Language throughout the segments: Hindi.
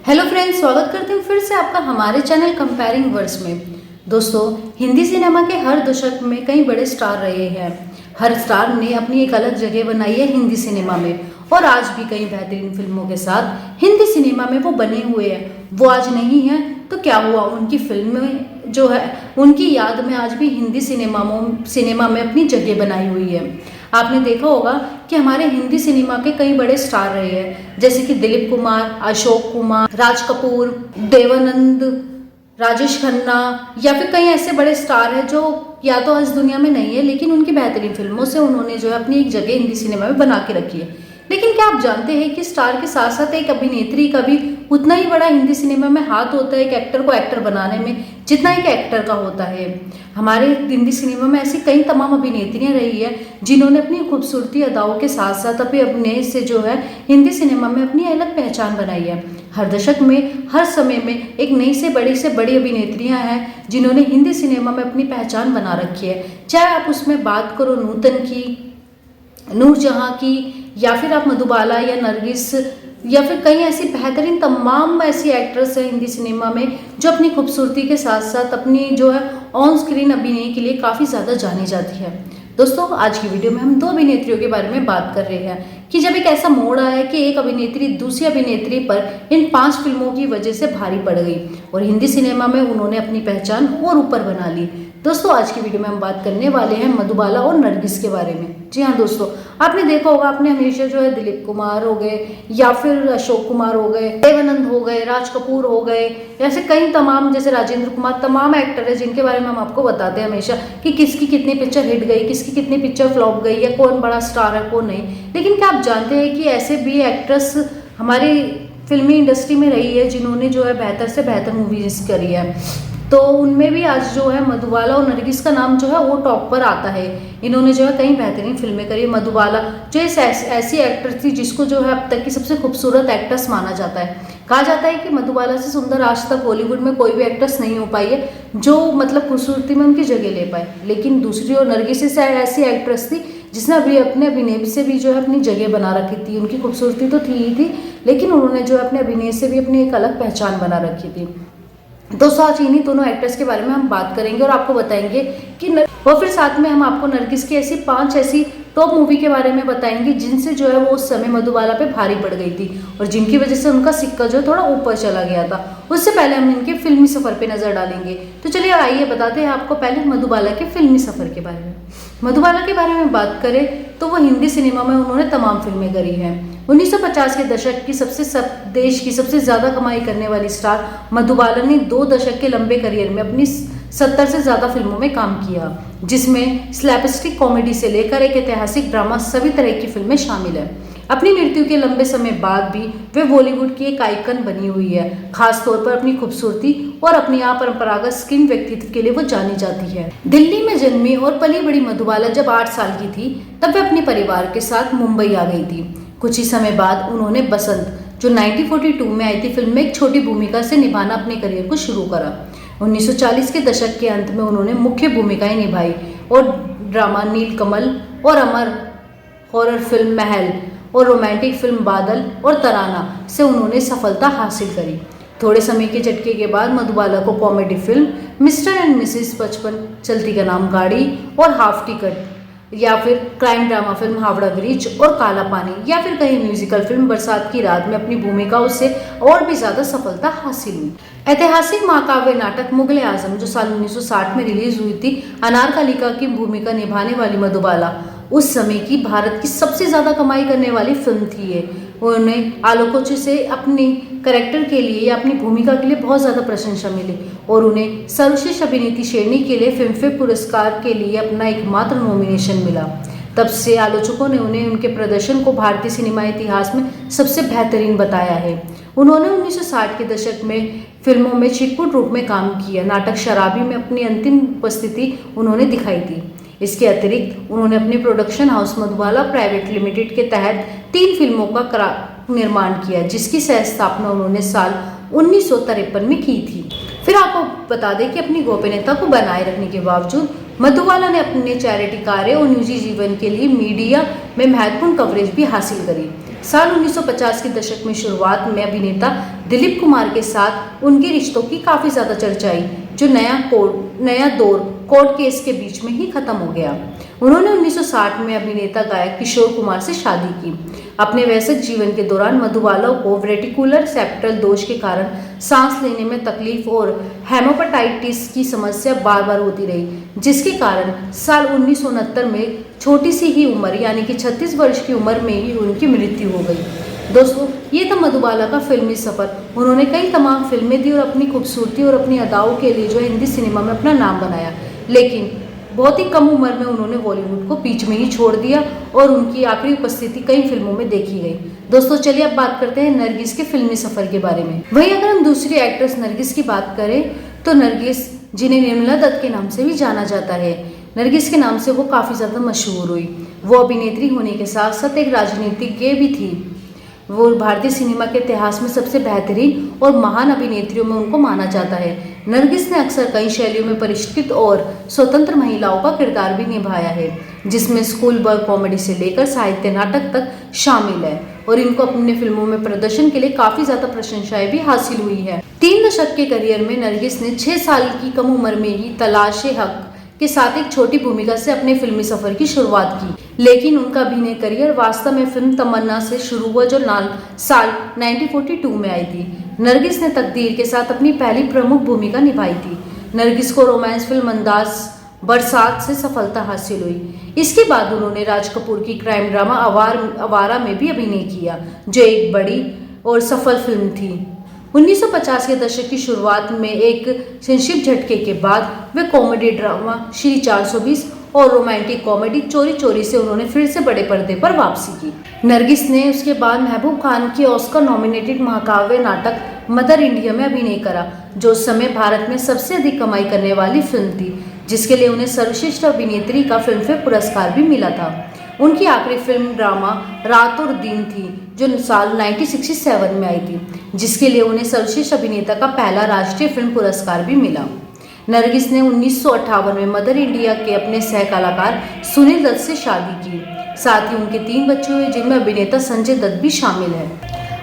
हेलो फ्रेंड्स, स्वागत करती हूँ फिर से आपका हमारे चैनल कंपेयरिंग वर्ड्स में। दोस्तों, हिंदी सिनेमा के हर दशक में कई बड़े स्टार रहे हैं। हर स्टार ने अपनी एक अलग जगह बनाई है हिंदी सिनेमा में, और आज भी कई बेहतरीन फिल्मों के साथ हिंदी सिनेमा में वो बने हुए हैं। वो आज नहीं है तो क्या हुआ, उनकी फिल्में जो है उनकी याद में आज भी हिंदी सिनेमा में अपनी जगह बनाई हुई है। आपने देखा होगा कि हमारे हिंदी सिनेमा के कई बड़े स्टार रहे हैं, जैसे कि दिलीप कुमार, अशोक कुमार, राज कपूर, देवानंद, राजेश खन्ना, या फिर कई ऐसे बड़े स्टार हैं जो या तो आज दुनिया में नहीं है, लेकिन उनकी बेहतरीन फिल्मों से उन्होंने जो है अपनी एक जगह हिंदी सिनेमा में बना के रखी है। लेकिन क्या आप जानते हैं कि स्टार के साथ साथ एक अभिनेत्री का भी उतना ही बड़ा हिंदी सिनेमा में हाथ होता है एक एक्टर को एक्टर बनाने में, जितना एक एक्टर का होता है। हमारे हिंदी सिनेमा में ऐसी कई तमाम अभिनेत्रियां रही है जिन्होंने अपनी खूबसूरती अदाओं के साथ साथ अपने अभिनय से जो है हिंदी सिनेमा में अपनी अलग पहचान बनाई है। हर दशक में, हर समय में एक नई से बड़ी अभिनेत्रियां हैं जिन्होंने हिंदी सिनेमा में अपनी पहचान बना रखी है। चाहे आप उसमें बात करो नूतन की, नूरजहां की, या फिर आप मधुबाला या नरगिस, या फिर कई ऐसी बेहतरीन तमाम ऐसी एक्ट्रेस हैं हिंदी सिनेमा में जो अपनी खूबसूरती के साथ साथ अपनी जो है ऑन स्क्रीन अभिनय के लिए काफ़ी ज़्यादा जानी जाती है। दोस्तों, आज की वीडियो में हम दो अभिनेत्रियों के बारे में बात कर रहे हैं कि जब एक ऐसा मोड़ आया कि एक अभिनेत्री दूसरी अभिनेत्री पर इन 5 फिल्मों की वजह से भारी पड़ गई और हिंदी सिनेमा में उन्होंने अपनी पहचान और ऊपर बना ली। दोस्तों, आज की वीडियो में हम बात करने वाले हैं मधुबाला और नरगिस के बारे में। जी हाँ दोस्तों, आपने देखा होगा, आपने हमेशा जो है दिलीप कुमार हो गए, या फिर अशोक कुमार हो गए, देवानंद हो गए, राज कपूर हो गए, ऐसे कई तमाम, जैसे राजेंद्र कुमार, तमाम एक्टर है जिनके बारे में हम आपको बताते हैं हमेशा कि किसकी कितनी पिक्चर हिट गई, किसकी कितनी पिक्चर फ्लॉप गई, या कौन बड़ा स्टार है कौन नहीं। लेकिन क्या आप जानते हैं कि ऐसे भी एक्ट्रेस हमारी फिल्मी इंडस्ट्री में रही है जिन्होंने जो है बेहतर से बेहतर मूवीज करी है। तो उनमें भी आज जो है मधुबाला और नरगिस का नाम जो है वो टॉप पर आता है। इन्होंने जो है कई बेहतरीन फिल्में करी। मधुबाला जो ऐसी एक्टर थी जिसको जो है अब तक की सबसे खूबसूरत एक्ट्रेस माना जाता है। कहा जाता है कि मधुबाला से सुंदर आज तक बॉलीवुड में कोई भी एक्ट्रेस नहीं हो पाई है जो मतलब खूबसूरती में उनकी जगह ले पाए। लेकिन दूसरी ओर नरगिस ऐसी एक्ट्रेस थी जिसने अभी अपने अभिनय से भी जो है अपनी जगह बना रखी थी। उनकी खूबसूरती तो थी ही थी, लेकिन उन्होंने जो है अपने अभिनय से भी अपनी एक अलग पहचान बना रखी थी। दोस्तों, आज इन्हीं दोनों एक्टर्स के बारे में हम बात करेंगे और आपको बताएंगे कि और फिर साथ में हम आपको नरगिस की ऐसी 5 ऐसी टॉप मूवी के बारे में बताएंगे जिनसे जो है वो उस समय मधुबाला पे भारी पड़ गई थी और जिनकी वजह से उनका सिक्का जो थोड़ा ऊपर चला गया था। उससे पहले हम इनके फिल्मी सफर पे नजर डालेंगे। तो चलिए आइए बताते हैं आपको पहले मधुबाला के फिल्मी सफर के बारे में। मधुबाला के बारे में बात करें तो वो हिंदी सिनेमा में उन्होंने तमाम फिल्में करी हैं। 1950 के दशक की देश की सबसे ज्यादा कमाई करने वाली स्टार मधुबाला ने 2 दशक के लंबे करियर में अपनी 70 से ज्यादा फिल्मों में काम किया, जिसमें स्लैपस्टिक कॉमेडी से लेकर एक ऐतिहासिक ड्रामा सभी तरह की फिल्में शामिल हैं। अपनी मृत्यु के लंबे समय बाद भी वे बॉलीवुड की एक आइकन बनी हुई है। खास तौर पर अपनी खूबसूरती और अपनी अपरंपरागत स्क्रीन व्यक्तित्व के लिए वो जानी जाती है। दिल्ली में जन्मी और पली बड़ी मधुबाला जब 8 साल की थी तब वे अपने परिवार के साथ मुंबई आ गई थी। कुछ ही समय बाद उन्होंने बसंत, जो 1942 में आई थी, फिल्म में एक छोटी भूमिका से निभाना अपने करियर को शुरू करा। 1940 के दशक के अंत में उन्होंने मुख्य भूमिकाएं निभाई और ड्रामा नीलकमल और अमर, हॉरर फिल्म महल और रोमांटिक फिल्म बादल और तराना से उन्होंने सफलता हासिल करी। थोड़े समय के झटके के बाद मधुबाला को comedy film mister and Mrs 55, चलती का नाम गाड़ी और हाफ टिकट, या फिर crime drama film Howrah bridge और काला पानी, या फिर कहीं म्यूजिकल फिल्म बरसात की रात में अपनी भूमिकाओं से और भी ज्यादा सफलता हासिल हुई। ऐतिहासिक महाकाव्य नाटक मुगले आजम, जो साल 1960 में रिलीज हुई थी, अनारकलिका की भूमिका निभाने वाली मधुबाला उस समय की भारत की सबसे ज्यादा कमाई करने वाली फिल्म थी ये। उन्हें आलोचकों से अपनी कैरेक्टर के लिए या अपनी भूमिका के लिए बहुत ज़्यादा प्रशंसा मिली और उन्हें सर्वश्रेष्ठ अभिनेत्री श्रेणी के लिए फिल्मफेयर पुरस्कार के लिए अपना एकमात्र नॉमिनेशन मिला। तब से आलोचकों ने उन्हें उनके प्रदर्शन को भारतीय सिनेमा इतिहास में सबसे बेहतरीन बताया है। उन्होंने 1960 के दशक में फिल्मों में चिटपुट रूप में काम किया। नाटक शराबी में अपनी अंतिम उपस्थिति उन्होंने दिखाई थी। इसके अतिरिक्त उन्होंने अपने production house Madhubala private limited के तहत 3 फिल्मों का निर्माण किया, जिसकी सह स्थापना उन्होंने साल 1953 में की थी। फिर आपको बता दें कि अपनी गोपनीयता को बनाए रखने के बावजूद मधुबाला ने अपने चैरिटी कार्य और निजी जीवन के लिए मीडिया में महत्वपूर्ण कवरेज भी हासिल करी। साल 1950 के दशक में शुरुआत में अभिनेता दिलीप कुमार के साथ उनके रिश्तों की काफ़ी ज़्यादा चर्चा आई, जो नया दौर कोर्ट केस के बीच में ही खत्म हो गया। उन्होंने 1960 में अभिनेता गायक किशोर कुमार से शादी की। अपने वयस्क जीवन के दौरान मधुबाला को वेंट्रिकुलर सेप्टल दोष के कारण सांस लेने में तकलीफ और हेमोपेटाइटिस की समस्या बार बार होती रही, जिसके कारण साल 1969 में छोटी सी ही उम्र यानी कि 36 वर्ष की उम्र में ही उनकी मृत्यु हो गई। दोस्तों, ये था मधुबाला का फिल्मी सफ़र। उन्होंने कई तमाम फिल्में दी और अपनी खूबसूरती और अपनी अदाओं के लिए जो हिंदी सिनेमा में अपना नाम बनाया, लेकिन बहुत ही कम उम्र में उन्होंने बॉलीवुड को बीच में ही छोड़ दिया और उनकी आखिरी उपस्थिति कई फिल्मों में देखी गई। दोस्तों, चलिए अब बात करते हैं नरगिस के फिल्मी सफ़र के बारे में। वहीं अगर हम दूसरी एक्ट्रेस नरगिस की बात करें तो नरगिस, जिन्हें निर्मला दत्त के नाम से भी जाना जाता है, नरगिस के नाम से वो काफ़ी ज़्यादा मशहूर हुई। वो अभिनेत्री होने के साथ साथ एक राजनीतिज्ञ भी थी। वो भारतीय सिनेमा के इतिहास में सबसे बेहतरीन और महान अभिनेत्रियों में उनको माना जाता है। नरगिस ने अक्सर कई शैलियों में परिष्कृत और स्वतंत्र महिलाओं का किरदार भी निभाया है, जिसमें स्कूल बॉय कॉमेडी से लेकर साहित्य नाटक तक शामिल है और इनको अपने फिल्मों में प्रदर्शन के लिए काफ़ी ज़्यादा प्रशंसाएं भी हासिल हुई है। 3 दशक के करियर में नरगिस ने 6 साल की कम उम्र में ही तलाशे हक के साथ एक छोटी भूमिका से अपने फिल्मी सफर की शुरुआत की, लेकिन उनका अभिनय करियर वास्तव में फिल्म तमन्ना से शुरू हुआ, जो साल 1942 में आई थी। नरगिस ने तकदीर के साथ अपनी पहली प्रमुख भूमिका निभाई थी। नरगिस को रोमांस फिल्म अंदाज बरसात से सफलता हासिल हुई। इसके बाद उन्होंने राज कपूर की क्राइम ड्रामा आवारा में भी अभिनय किया, जो एक बड़ी और सफल फिल्म थी। 1950 के दशक की शुरुआत में एक संक्षिप्त झटके के बाद वे कॉमेडी ड्रामा श्री 420 और रोमांटिक कॉमेडी चोरी चोरी से उन्होंने फिर से बड़े पर्दे पर वापसी की। नरगिस ने उसके बाद महबूब खान की ऑस्कर नॉमिनेटेड महाकाव्य नाटक मदर इंडिया में अभिनय करा, जो उस समय भारत में सबसे अधिक कमाई करने वाली फिल्म थी, जिसके लिए उन्हें सर्वश्रेष्ठ अभिनेत्री का फिल्मफेयर पुरस्कार भी मिला था। उनकी आखिरी फिल्म ड्रामा रात और दिन थी, जो साल 1967 में आई थी, जिसके लिए उन्हें सर्वश्रेष्ठ अभिनेता का पहला राष्ट्रीय फिल्म पुरस्कार भी मिला। नरगिस ने 1958 में मदर इंडिया के अपने सह कलाकार सुनील दत्त से शादी की। साथ ही उनके 3 बच्चे हुए, जिनमें अभिनेता संजय दत्त भी शामिल है।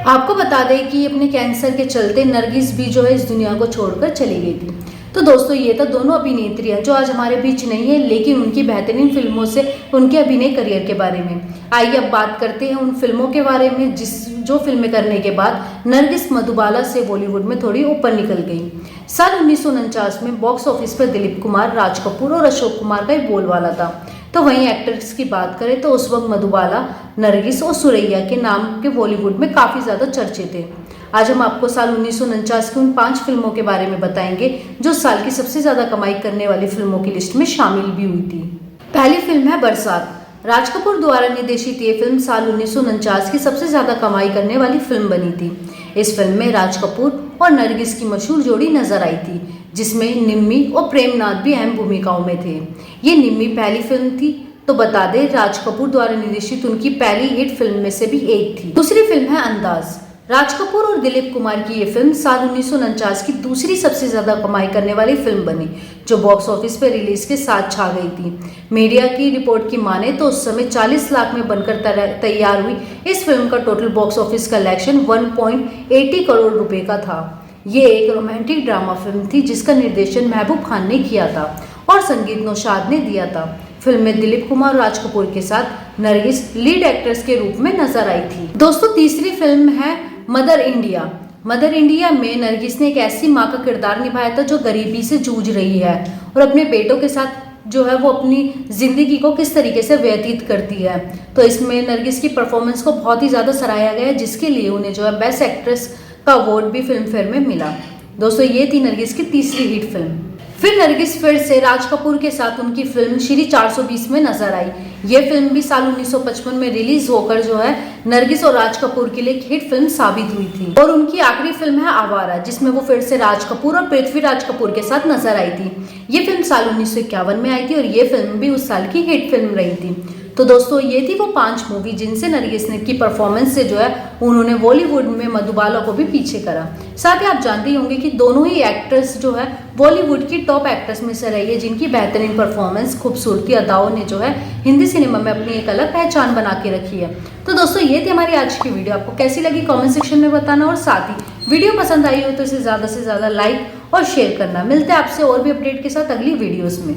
आपको बता दें कि अपने कैंसर के चलते नरगिस भी जो है इस दुनिया को छोड़कर चली गई थी। तो दोस्तों, ये तो दोनों अभिनेत्रियां जो आज हमारे बीच नहीं है, लेकिन उनकी बेहतरीन फिल्मों से उनके अभिनय करियर के बारे में। आइए अब बात करते हैं उन फिल्मों के बारे में जो फिल्में करने के बाद नरगिस मधुबाला से बॉलीवुड में थोड़ी ऊपर निकल गई। साल 1949 में बॉक्स ऑफिस पर दिलीप कुमार, राज कपूर और अशोक कुमार का ही बोलबाला था। तो वहीं एक्टर्स की बात करें तो उस वक्त मधुबाला, नरगिस और सुरैया के नाम के बॉलीवुड में काफ़ी ज़्यादा चर्चे थे। आज हम आपको साल 1949 की उन 5 फिल्मों के बारे में बताएंगे जो साल की सबसे ज़्यादा कमाई करने वाली फिल्मों की लिस्ट में शामिल भी हुई थी। पहली फिल्म है बरसात। राज कपूर द्वारा निर्देशित ये फिल्म साल 1949 की सबसे ज़्यादा कमाई करने वाली फिल्म बनी थी। इस फिल्म में राज कपूर और नरगिस की मशहूर जोड़ी नजर आई थी, जिसमें निम्मी और प्रेमनाथ भी अहम भूमिकाओं में थे। ये निम्मी पहली फिल्म थी, तो बता दें राज कपूर द्वारा निर्देशित उनकी पहली हिट फिल्म में से भी एक थी। दूसरी फिल्म है अंदाज। राज कपूर और दिलीप कुमार की ये फिल्म साल 1949 की दूसरी सबसे ज्यादा कमाई करने वाली फिल्म बनी, जो बॉक्स ऑफिस पर रिलीज के साथ छा गई थी। मीडिया की रिपोर्ट की माने तो उस समय 40 लाख में बनकर तैयार हुई इस फिल्म का total box office collection 1.80 crore रुपए का था। ये एक रोमांटिक ड्रामा फिल्म थी, जिसका निर्देशन महबूब खान ने किया था और संगीत नौशाद ने दिया था। फिल्म में दिलीप कुमार और राज कपूर के साथ नरगिस लीड एक्ट्रेस के रूप में नजर आई थी। दोस्तों, तीसरी फिल्म है मदर इंडिया। मदर इंडिया में नरगिस ने एक ऐसी माँ का किरदार निभाया था जो गरीबी से जूझ रही है और अपने बेटों के साथ जो है वो अपनी जिंदगी को किस तरीके से व्यतीत करती है। तो इसमें नरगिस की परफॉर्मेंस को बहुत ही ज़्यादा सराहा गया, जिसके लिए उन्हें जो है बेस्ट एक्ट्रेस का अवार्ड भी फिल्म फेयर में मिला। दोस्तों, ये थी नरगिस की तीसरी हिट फिल्म। फिर नरगिस फिर से राज कपूर के साथ उनकी फिल्म श्री 420 में नजर आई। यह फिल्म भी साल 1955 में रिलीज होकर जो है नरगिस और राज कपूर के लिए एक हिट फिल्म साबित हुई थी। और उनकी आखिरी फिल्म है आवारा, जिसमें वो फिर से राज कपूर और पृथ्वीराज कपूर के साथ नजर आई थी। ये फिल्म साल 1951 में आई थी और ये फिल्म भी उस साल की हिट फिल्म रही थी। तो दोस्तों, ये थी वो 5 मूवी जिनसे नरगिस ने की परफॉर्मेंस से जो है उन्होंने बॉलीवुड में मधुबाला को भी पीछे करा। साथ ही आप जानते ही होंगे कि दोनों ही एक्ट्रेस जो है बॉलीवुड की टॉप एक्ट्रेस में से रही है, जिनकी बेहतरीन परफॉर्मेंस, खूबसूरती, अदाओं ने जो है हिंदी सिनेमा में अपनी एक अलग पहचान बना के रखी है। तो दोस्तों, ये थी हमारी आज की वीडियो। आपको कैसी लगी कॉमेंट सेक्शन में बताना और साथ ही वीडियो पसंद आई हो तो इसे ज़्यादा से ज़्यादा लाइक और शेयर करना। मिलते हैं आपसे और भी अपडेट के साथ अगली वीडियोस में।